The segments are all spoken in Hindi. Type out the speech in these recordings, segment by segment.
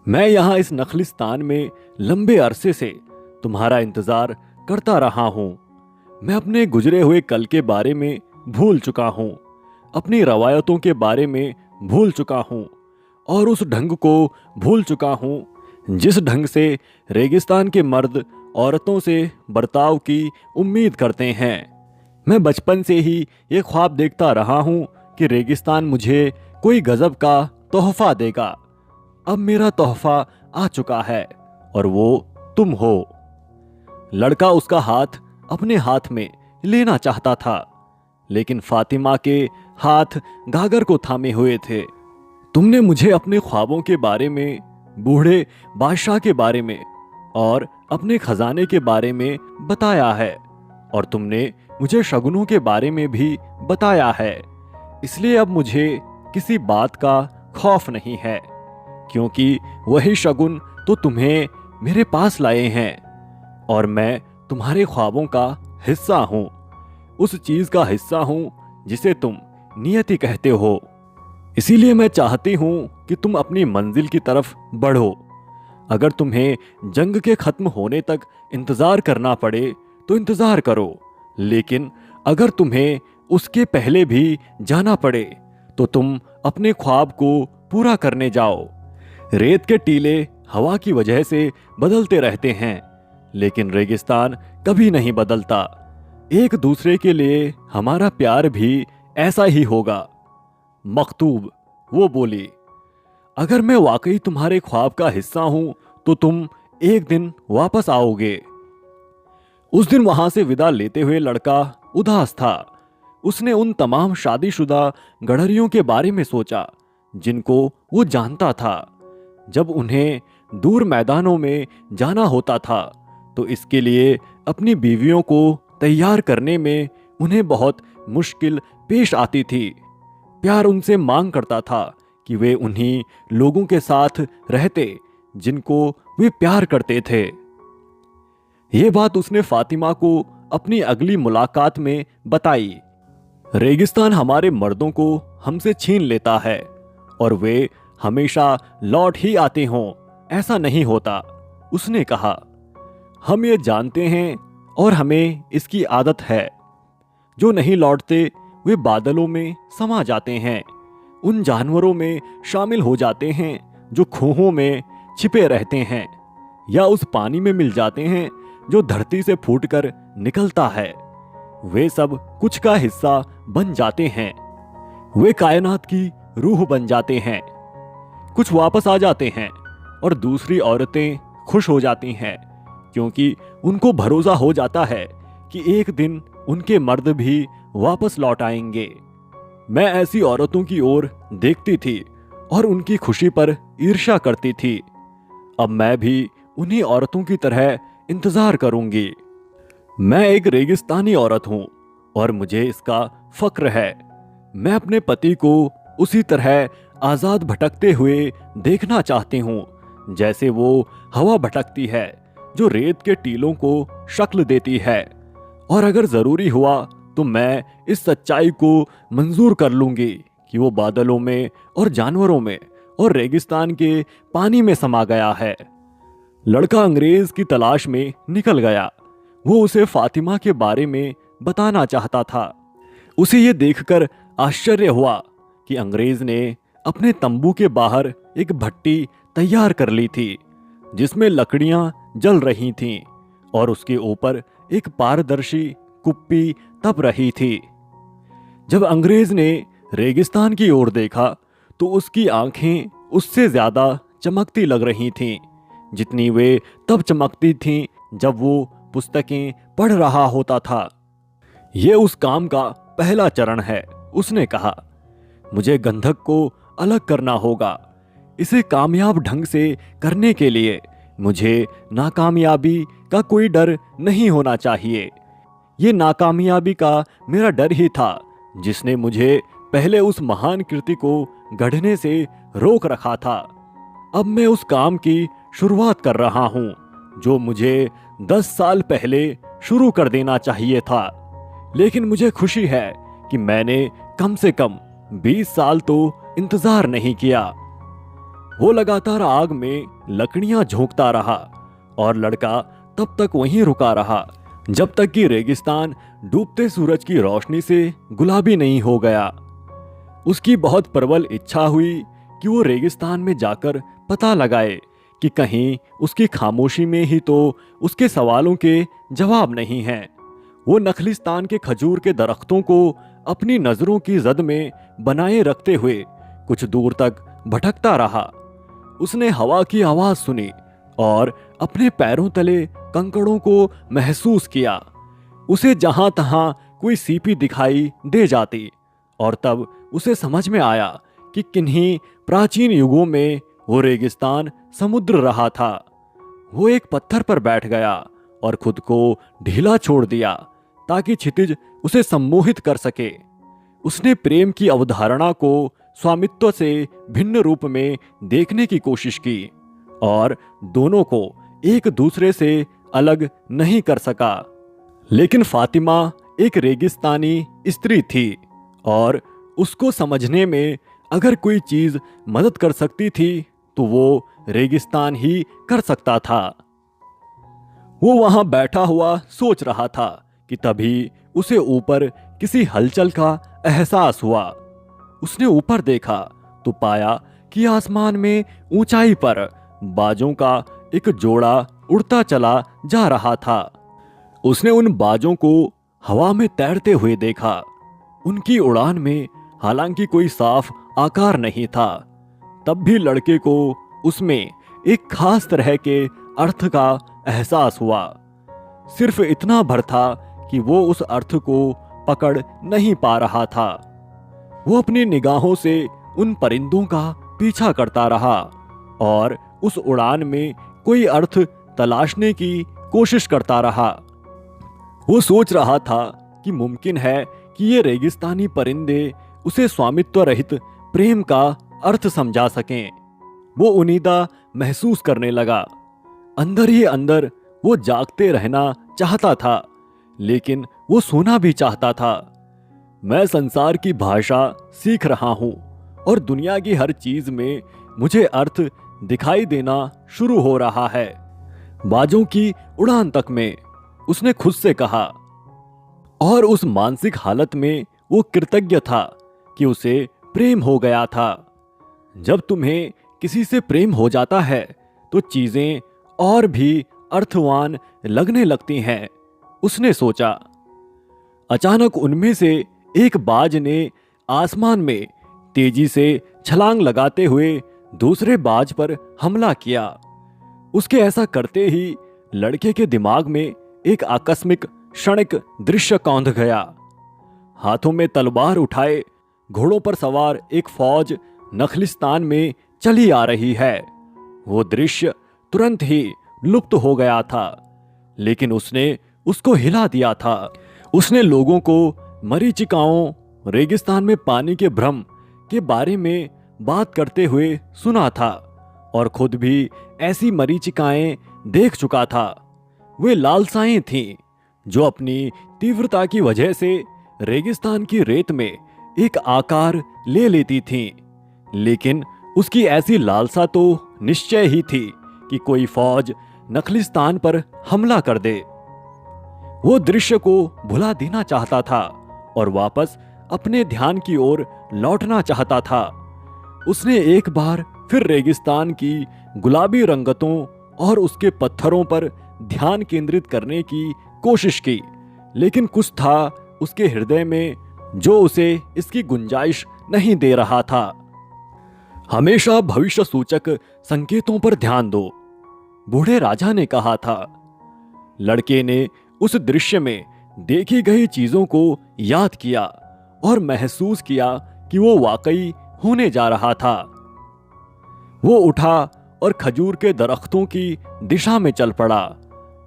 मैं यहाँ इस नखलिस्तान में लंबे अरसे से तुम्हारा इंतजार करता रहा हूँ। मैं अपने गुजरे हुए कल के बारे में भूल चुका हूँ, अपनी रवायतों के बारे में भूल चुका हूँ और उस ढंग को भूल चुका हूँ जिस ढंग से रेगिस्तान के मर्द औरतों से बर्ताव की उम्मीद करते हैं। मैं बचपन से ही ये ख्वाब देखता रहा हूँ कि रेगिस्तान मुझे कोई गजब का तोहफा देगा। अब मेरा तोहफा आ चुका है और वो तुम हो। लड़का उसका हाथ अपने हाथ में लेना चाहता था, लेकिन फातिमा के हाथ गागर को थामे हुए थे। तुमने मुझे अपने ख्वाबों के बारे में, बूढ़े बादशाह के बारे में और अपने खजाने के बारे में बताया है, और तुमने मुझे शगुनों के बारे में भी बताया है। इसलिए अब मुझे किसी बात का खौफ नहीं है, क्योंकि वही शगुन तो तुम्हें मेरे पास लाए हैं और मैं तुम्हारे ख्वाबों का हिस्सा हूं, उस चीज का हिस्सा हूं जिसे तुम नियति कहते हो। इसीलिए मैं चाहती हूं कि तुम अपनी मंजिल की तरफ बढ़ो। अगर तुम्हें जंग के खत्म होने तक इंतजार करना पड़े तो इंतजार करो, लेकिन अगर तुम्हें उसके पहले भी जाना पड़े तो तुम अपने ख्वाब को पूरा करने जाओ। रेत के टीले हवा की वजह से बदलते रहते हैं, लेकिन रेगिस्तान कभी नहीं बदलता। एक दूसरे के लिए हमारा प्यार भी ऐसा ही होगा। मखतूब, वो बोली, अगर मैं वाकई तुम्हारे ख्वाब का हिस्सा हूं तो तुम एक दिन वापस आओगे। उस दिन वहां से विदा लेते हुए लड़का उदास था। उसने उन तमाम शादीशुदा गडरियों के बारे में सोचा जिनको वो जानता था। जब उन्हें दूर मैदानों में जाना होता था तो इसके लिए अपनी बीवियों को तैयार करने में उन्हें बहुत मुश्किल पेश आती थी। प्यार उनसे मांग करता था कि वे उन्हीं लोगों के साथ रहते जिनको वे प्यार करते थे। ये बात उसने फातिमा को अपनी अगली मुलाकात में बताई। रेगिस्तान हमारे मर्दों को हमसे छीन लेता है और वे हमेशा लौट ही आते हों, ऐसा नहीं होता, उसने कहा। हम ये जानते हैं और हमें इसकी आदत है। जो नहीं लौटते वे बादलों में समा जाते हैं, उन जानवरों में शामिल हो जाते हैं जो खोहों में छिपे रहते हैं, या उस पानी में मिल जाते हैं जो धरती से फूटकर निकलता है। वे सब कुछ का हिस्सा बन जाते हैं। वे कायनात की रूह बन जाते हैं। कुछ वापस आ जाते हैं और दूसरी औरतें खुश हो जाती हैं, क्योंकि उनको भरोसा हो जाता है कि एक दिन उनके मर्द भी वापस लौट आएंगे। मैं ऐसी औरतों की ओर देखती थी और उनकी खुशी पर ईर्ष्या करती थी। अब मैं भी उन्हीं औरतों की तरह इंतजार करूंगी। मैं एक रेगिस्तानी औरत हूं और मुझे इसका फक्र है। मैं अपने पति को उसी तरह आजाद भटकते हुए देखना चाहती हूं जैसे वो हवा भटकती है जो रेत के टीलों को शक्ल देती है। और अगर जरूरी हुआ तो मैं इस सच्चाई को मंजूर कर लूंगी कि वो बादलों में और जानवरों में और रेगिस्तान के पानी में समा गया है। लड़का अंग्रेज की तलाश में निकल गया। वो उसे फातिमा के बारे में बताना चाहता था। उसे ये देखकर आश्चर्य हुआ कि अंग्रेज ने अपने तंबू के बाहर एक भट्टी तैयार कर ली थी जिसमें लकड़ियां जल रही थीं और उसके ऊपर एक पारदर्शी कुप्पी तप रही थी। जब अंग्रेज ने रेगिस्तान की ओर देखा तो उसकी आंखें उससे ज्यादा चमकती लग रही थीं जितनी वे तब चमकती थीं जब वो पुस्तकें पढ़ रहा होता था। ये उस काम का पहला चरण है, उसने कहा। मुझे गंधक को अलग करना होगा। इसे कामयाब ढंग से करने के लिए मुझे नाकामयाबी का कोई डर नहीं होना चाहिए। ये नाकामयाबी का मेरा डर ही था जिसने मुझे पहले उस महान कृति को गढ़ने से रोक रखा था। अब मैं उस काम की शुरुआत कर रहा हूं जो मुझे 10 साल पहले शुरू कर देना चाहिए था, लेकिन मुझे खुशी है कि मैंने कम से कम 20 साल तो इंतजार नहीं किया। वो लगातार आग में लकड़ियां झोंकता रहा और लड़का तब तक वहीं रुका रहा जब तक कि रेगिस्तान डूबते सूरज की रोशनी से गुलाबी नहीं हो गया। उसकी बहुत प्रबल इच्छा हुई कि वो रेगिस्तान में जाकर पता लगाए कि कहीं उसकी खामोशी में ही तो उसके सवालों के जवाब नहीं हैं। वो नखलिस्तान के खजूर के दरख्तों को अपनी नजरों की जद में बनाए रखते हुए कुछ दूर तक भटकता रहा। उसने हवा की आवाज सुनी और अपने पैरों तले कंकड़ों को महसूस किया। उसे जहां तहां कोई सीपी दिखाई दे जाती और तब उसे समझ में आया कि किन्हीं प्राचीन युगों में वो रेगिस्तान समुद्र रहा था। वो एक पत्थर पर बैठ गया और खुद को ढीला छोड़ दिया ताकि क्षितिज उसे सम्मोहित कर सके। उसने प्रेम की अवधारणा को स्वामित्व से भिन्न रूप में देखने की कोशिश की और दोनों को एक दूसरे से अलग नहीं कर सका। लेकिन फातिमा एक रेगिस्तानी स्त्री थी और उसको समझने में अगर कोई चीज मदद कर सकती थी तो वो रेगिस्तान ही कर सकता था। वो वहां बैठा हुआ सोच रहा था कि तभी उसे ऊपर किसी हलचल का एहसास हुआ। उसने ऊपर देखा तो पाया कि आसमान में ऊंचाई पर बाजों का एक जोड़ा उड़ता चला जा रहा था। उसने उन बाजों को हवा में तैरते हुए देखा। उनकी उड़ान में हालांकि कोई साफ आकार नहीं था, तब भी लड़के को उसमें एक खास तरह के अर्थ का एहसास हुआ। सिर्फ इतना भर था कि वो उस अर्थ को पकड़ नहीं पा रहा था। वो अपनी निगाहों से उन परिंदों का पीछा करता रहा और उस उड़ान में कोई अर्थ तलाशने की कोशिश करता रहा। वो सोच रहा था कि मुमकिन है कि ये रेगिस्तानी परिंदे उसे स्वामित्व रहित प्रेम का अर्थ समझा सकें। वो उनीदा महसूस करने लगा। अंदर ही अंदर वो जागते रहना चाहता था, लेकिन वो सोना भी चाहता था। मैं संसार की भाषा सीख रहा हूं और दुनिया की हर चीज में मुझे अर्थ दिखाई देना शुरू हो रहा है। बाजों की उड़ान तक में, उसने खुद से कहा। और उस मानसिक हालत में वो कृतज्ञ था कि उसे प्रेम हो गया था। जब तुम्हें किसी से प्रेम हो जाता है तो चीजें और भी अर्थवान लगने लगती हैं, उसने सोचा। अचानक उनमें से एक बाज ने आसमान में तेजी से छलांग लगाते हुए दूसरे बाज पर हमला किया। उसके ऐसा करते ही लड़के के दिमाग में एक आकस्मिक क्षणिक दृश्य कौंध गया। हाथों में तलवार उठाए घोड़ों पर सवार एक फौज नखलिस्तान में चली आ रही है। वो दृश्य तुरंत ही लुप्त हो गया था, लेकिन उसने उसको हिला दिया था। उसने लोगों को मरीचिकाओं, रेगिस्तान में पानी के भ्रम के बारे में बात करते हुए सुना था और खुद भी ऐसी मरीचिकाएं देख चुका था। वे लालसाएं थीं जो अपनी तीव्रता की वजह से रेगिस्तान की रेत में एक आकार ले लेती थीं, लेकिन उसकी ऐसी लालसा तो निश्चय ही थी कि कोई फौज नखलिस्तान पर हमला कर दे। वो दृश्य को भुला देना चाहता था और वापस अपने ध्यान की ओर लौटना चाहता था। उसने एक बार फिर रेगिस्तान की गुलाबी रंगतों और उसके पत्थरों पर ध्यान केंद्रित करने की कोशिश की, लेकिन कुछ था उसके हृदय में जो उसे इसकी गुंजाइश नहीं दे रहा था। हमेशा भविष्य सूचक संकेतों पर ध्यान दो, बूढ़े राजा ने कहा था। लड़के ने उस दृश्य में देखी गई चीजों को याद किया और महसूस किया कि वो वाकई होने जा रहा था। वो उठा और खजूर के दरख्तों की दिशा में चल पड़ा।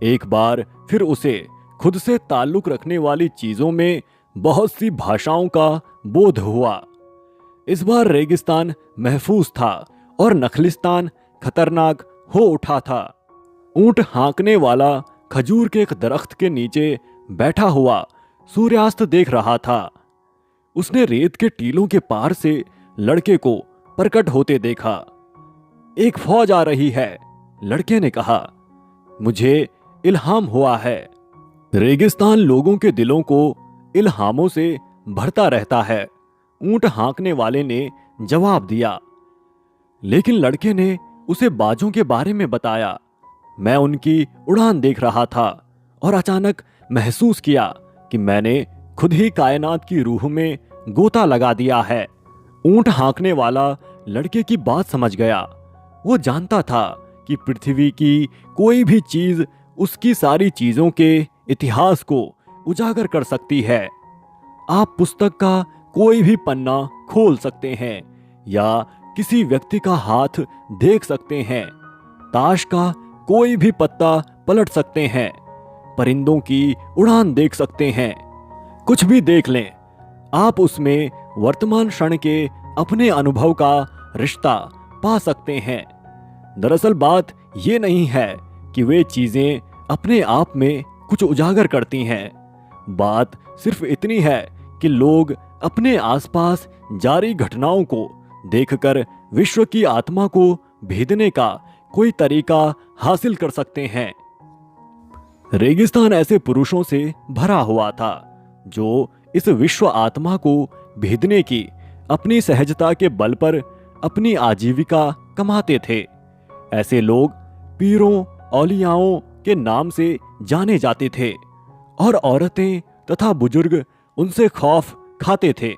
एक बार फिर उसे खुद से ताल्लुक रखने वाली चीजों में बहुत सी भाषाओं का बोध हुआ। इस बार रेगिस्तान महफूज था और नखलिस्तान खतरनाक हो उठा था। ऊंट हाँकने वाला खजूर के एक दरख्त के नीचे बैठा हुआ सूर्यास्त देख रहा था। उसने रेत के टीलों के पार से लड़के को प्रकट होते देखा। एक फौज आ रही है। लड़के ने कहा, मुझे इल्हाम हुआ है। रेगिस्तान लोगों के दिलों को इल्हामों से भरता रहता है, ऊंट हाँकने वाले ने जवाब दिया। लेकिन लड़के ने उसे बाजों के बारे में बताया। मैं उनकी उड़ान देख रहा था और अचानक महसूस किया कि मैंने खुद ही कायनात की रूह में गोता लगा दिया है। ऊंट हाँकने वाला लड़के की बात समझ गया। वो जानता था कि पृथ्वी की कोई भी चीज उसकी सारी चीजों के इतिहास को उजागर कर सकती है। आप पुस्तक का कोई भी पन्ना खोल सकते हैं या किसी व्यक्ति का हाथ देख सकते हैं, ताश का कोई भी पत्ता पलट सकते हैं, परिंदों की उड़ान देख सकते हैं, कुछ भी देख लें, आप उसमें वर्तमान क्षण के अपने अनुभव का रिश्ता पा सकते हैं। दरअसल बात ये नहीं है कि वे चीजें अपने आप में कुछ उजागर करती हैं। बात सिर्फ इतनी है कि लोग अपने आसपास जारी घटनाओं को देखकर विश्व की आत्मा को भेदने का कोई तरीका हासिल कर सकते हैं। रेगिस्तान ऐसे पुरुषों से भरा हुआ था जो इस विश्व आत्मा को भेदने की अपनी सहजता के बल पर अपनी आजीविका कमाते थे। ऐसे लोग पीरों औलियाओं के नाम से जाने जाते थे और औरतें तथा बुजुर्ग उनसे खौफ खाते थे।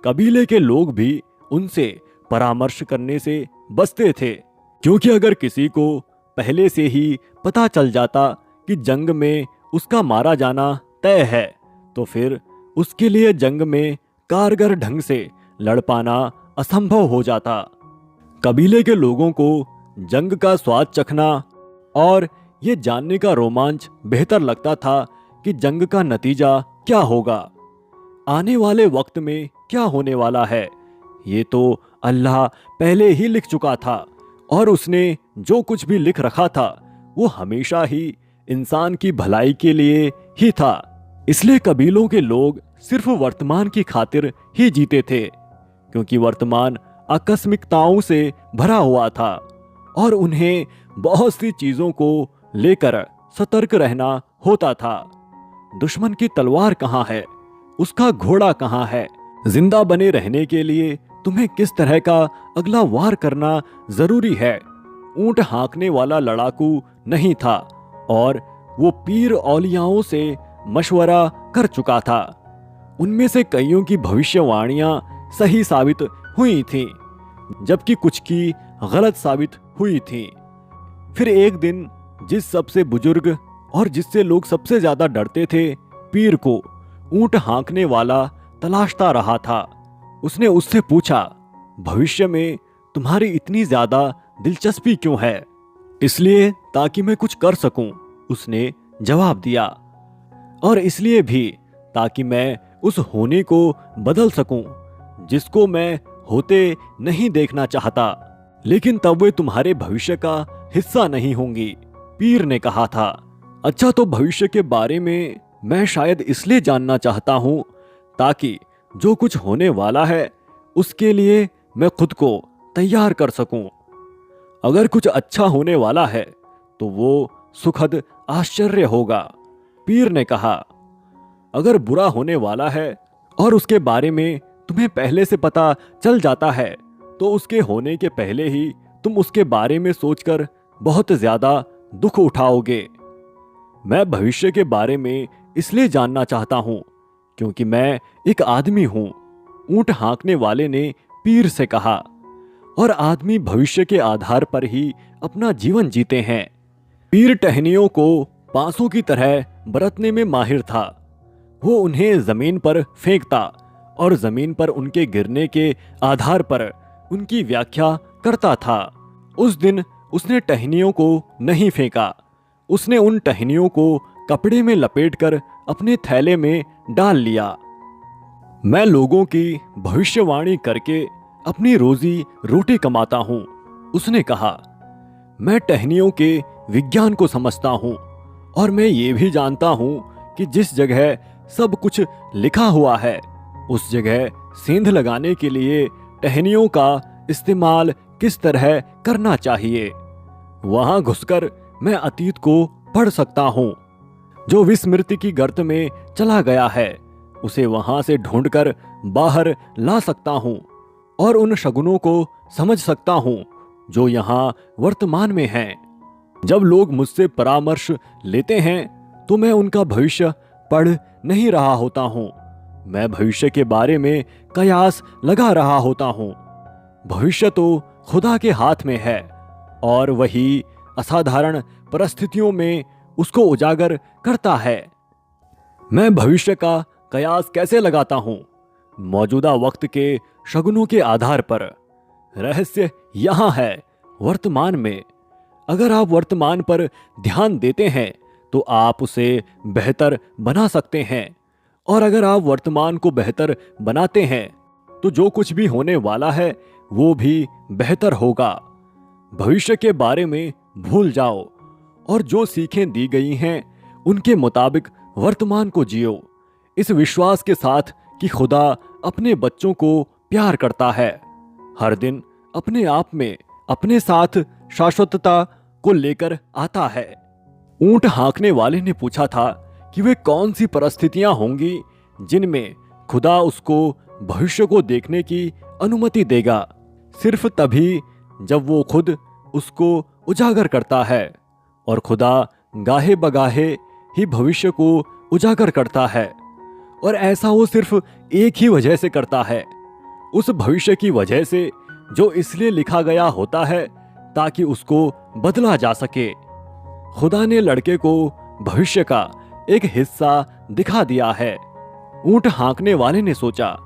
कबीले के लोग भी उनसे परामर्श करने से बचते थे, क्योंकि अगर किसी को पहले से ही पता चल जाता कि जंग में उसका मारा जाना तय है तो फिर उसके लिए जंग में कारगर ढंग से लड़ पाना असंभव हो जाता। कबीले के लोगों को जंग का स्वाद चखना और ये जानने का रोमांच बेहतर लगता था कि जंग का नतीजा क्या होगा, आने वाले वक्त में क्या होने वाला है। ये तो अल्लाह पहले ही लिख चुका था और उसने जो कुछ भी लिख रखा था वो हमेशा ही इंसान की भलाई के लिए ही था। इसलिए कबीलों के लोग सिर्फ वर्तमान की खातिर ही जीते थे, क्योंकि वर्तमान आकस्मिकताओं से भरा हुआ था और उन्हें बहुत सी चीजों को लेकर सतर्क रहना होता था। दुश्मन की तलवार कहाँ है, उसका घोड़ा कहाँ है, जिंदा बने रहने के लिए तुम्हें किस तरह का अगला वार करना जरूरी है। ऊंट हाँकने वाला लड़ाकू नहीं था और वो पीर औलियाओं से मशवरा कर चुका था। उनमें से कईयों की भविष्यवाणियां सही साबित हुई थीं, जबकि कुछ की गलत साबित हुई थीं। फिर एक दिन जिस सबसे बुजुर्ग और जिससे लोग सबसे ज्यादा डरते थे, पीर को ऊंट हाँकने वाला तलाशता रहा था। उसने उससे पूछा, भविष्य में तुम्हारी इतनी ज्यादा दिलचस्पी क्यों है? इसलिए ताकि मैं कुछ कर सकूं, उसने जवाब दिया, और इसलिए भी ताकि मैं उस होने को बदल सकूं जिसको मैं होते नहीं देखना चाहता, लेकिन तब वे तुम्हारे भविष्य का हिस्सा नहीं होंगी। पीर ने कहा था, अच्छा तो भविष्य के बारे में मैं शायद इसलिए जानना चाहता हूं ताकि जो कुछ होने वाला है उसके लिए मैं खुद को तैयार कर सकूं। अगर कुछ अच्छा होने वाला है तो वो सुखद आश्चर्य होगा। पीर ने कहा, अगर बुरा होने वाला है और उसके बारे में तुम्हें पहले से पता चल जाता है तो उसके होने के पहले ही तुम उसके बारे में सोचकर बहुत ज्यादा दुख उठाओगे। मैं भविष्य के बारे में इसलिए जानना चाहता हूं क्योंकि मैं एक आदमी हूं, ऊंट हाँकने वाले ने पीर से कहा, और आदमी भविष्य के आधार पर ही अपना जीवन जीते हैं। पीर टहनियों को पांसों की तरह बरतने में माहिर था। वो उन्हें जमीन पर फेंकता और जमीन पर उनके गिरने के आधार पर उनकी व्याख्या करता था। उस दिन उसने टहनियों को नहीं फेंका, उसने उन टहनियों को कपड़े में लपेटकर अपने थैले में डाल लिया। मैं लोगों की भविष्यवाणी करके अपनी रोजी रोटी कमाता हूं, उसने कहा। मैं टहनियों के विज्ञान को समझता हूं और मैं ये भी जानता हूं कि जिस जगह सब कुछ लिखा हुआ है उस जगह सेंध लगाने के लिए टहनियों का इस्तेमाल किस तरह करना चाहिए। वहां घुसकर मैं अतीत को पढ़ सकता हूं। जो विस्मृति की गर्त में चला गया है उसे वहां से ढूंढकर बाहर ला सकता हूं और उन शगुनों को समझ सकता हूं जो यहाँ वर्तमान में हैं। जब लोग मुझसे परामर्श लेते हैं तो मैं उनका भविष्य पढ़ नहीं रहा होता हूं, मैं भविष्य के बारे में कयास लगा रहा होता हूं। भविष्य तो खुदा के हाथ में है और वही असाधारण परिस्थितियों में उसको उजागर करता है। मैं भविष्य का कयास कैसे लगाता हूं? मौजूदा वक्त के शगुनों के आधार पर। रहस्य यहां है, वर्तमान में। अगर आप वर्तमान पर ध्यान देते हैं तो आप उसे बेहतर बना सकते हैं, और अगर आप वर्तमान को बेहतर बनाते हैं तो जो कुछ भी होने वाला है वो भी बेहतर होगा। भविष्य के बारे में भूल जाओ और जो सीखें दी गई हैं उनके मुताबिक वर्तमान को जियो, इस विश्वास के साथ कि खुदा अपने बच्चों को प्यार करता है। हर दिन अपने आप में अपने साथ शाश्वतता को लेकर आता है। ऊंट हाँकने वाले ने पूछा था कि वे कौन सी परिस्थितियां होंगी जिनमें खुदा उसको भविष्य को देखने की अनुमति देगा। सिर्फ तभी जब वो खुद उसको उजागर करता है, और खुदा गाहे बगाहे ही भविष्य को उजागर करता है, और ऐसा वो सिर्फ एक ही वजह से करता है, उस भविष्य की वजह से जो इसलिए लिखा गया होता है ताकि उसको बदला जा सके। खुदा ने लड़के को भविष्य का एक हिस्सा दिखा दिया है। ऊंट हाँकने वाले ने सोचा,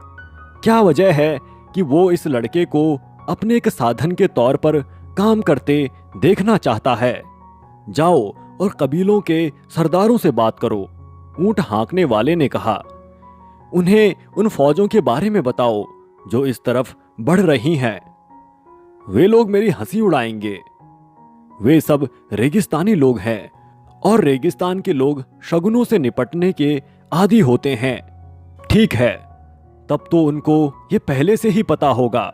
क्या वजह है कि वो इस लड़के को अपने एक साधन के तौर पर काम करते देखना चाहता है। जाओ और कबीलों के सरदारों से बात करो। ऊंट हाँकने वाले ने कहा, उन्हें उन फौजों के बारे में बताओ जो इस तरफ बढ़ रही हैं। वे लोग मेरी हंसी उड़ाएंगे। वे सब रेगिस्तानी लोग हैं और रेगिस्तान के लोग शगुनों से निपटने के आदी होते हैं। ठीक है, तब तो उनको ये पहले से ही पता होगा।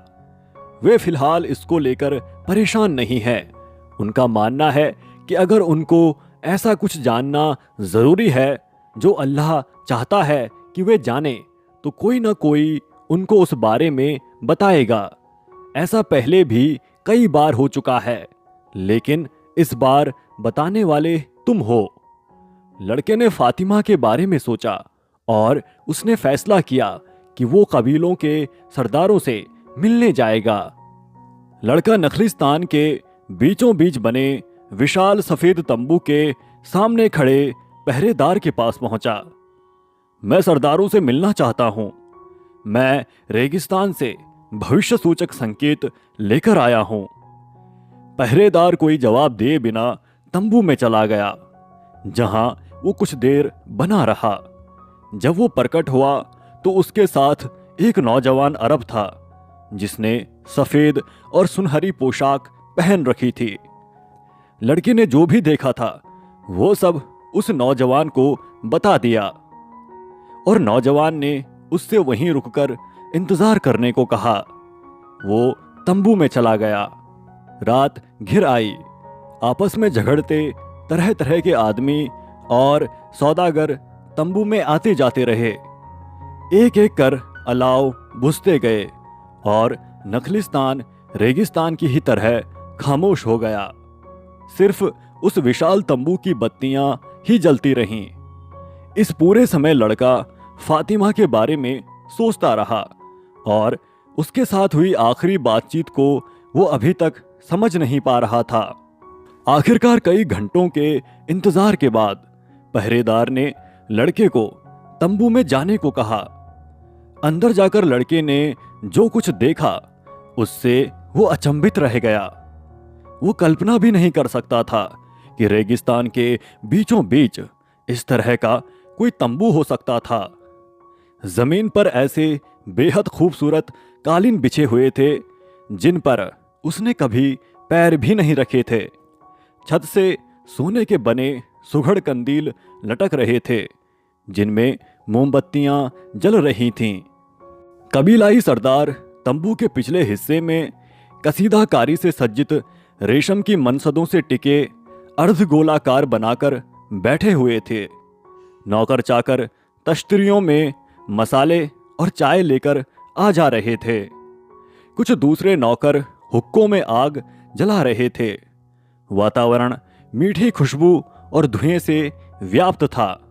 वे फिलहाल इसको लेकर परेशान नहीं हैं। उनका मानना है कि अगर उनको ऐसा कुछ जानना जरूरी है जो अल्लाह चाहता है कि वे जाने, तो कोई ना कोई उनको उस बारे में बताएगा। ऐसा पहले भी कई बार हो चुका है, लेकिन इस बार बताने वाले तुम हो। लड़के ने फातिमा के बारे में सोचा और उसने फैसला किया कि वो कबीलों के सरदारों से मिलने जाएगा। लड़का नखलिस्तान के बीचों बीच बने विशाल सफेद तंबू के सामने खड़े पहरेदार के पास पहुंचा। मैं सरदारों से मिलना चाहता हूं। मैं रेगिस्तान से भविष्य सूचक संकेत लेकर आया हूं। पहरेदार कोई जवाब दिए बिना तंबू में चला गया, जहां वो कुछ देर बना रहा। जब वो प्रकट हुआ तो उसके साथ एक नौजवान अरब था जिसने सफेद और सुनहरी पोशाक पहन रखी थी। लड़के ने जो भी देखा था वो सब उस नौजवान को बता दिया, और नौजवान ने उससे वहीं रुककर इंतजार करने को कहा। वो तंबू में चला गया। रात घिर आई। आपस में झगड़ते तरह तरह के आदमी और सौदागर तंबू में आते जाते रहे। एक एक कर अलाव बुझते गए और नखलिस्तान रेगिस्तान की ही तरह खामोश हो गया। सिर्फ उस विशाल तंबू की बत्तियां ही जलती रहीं। इस पूरे समय लड़का फातिमा के बारे में सोचता रहा और उसके साथ हुई आखिरी बातचीत को वो अभी तक समझ नहीं पा रहा था। आखिरकार कई घंटों के इंतजार के बाद पहरेदार ने लड़के को तंबू में जाने को कहा। अंदर जाकर लड़के ने जो कुछ देखा उससे वो अचंभित रह गया। वो कल्पना भी नहीं कर सकता था कि रेगिस्तान के बीचों बीच इस तरह का कोई तंबू हो सकता था। जमीन पर ऐसे बेहद खूबसूरत कालीन बिछे हुए थे जिन पर उसने कभी पैर भी नहीं रखे थे। छत से सोने के बने सुघड़ कंदील लटक रहे थे जिनमें मोमबत्तियां जल रही थीं। कबीलाई सरदार तंबू के पिछले हिस्से में कसीदाकारी से सज्जित रेशम की मनसदों से टिके अर्धगोलाकार बनाकर बैठे हुए थे। नौकर चाकर तश्तरियों में मसाले और चाय लेकर आ जा रहे थे। कुछ दूसरे नौकर हुक्कों में आग जला रहे थे। वातावरण मीठी खुशबू और धुएं से व्याप्त था।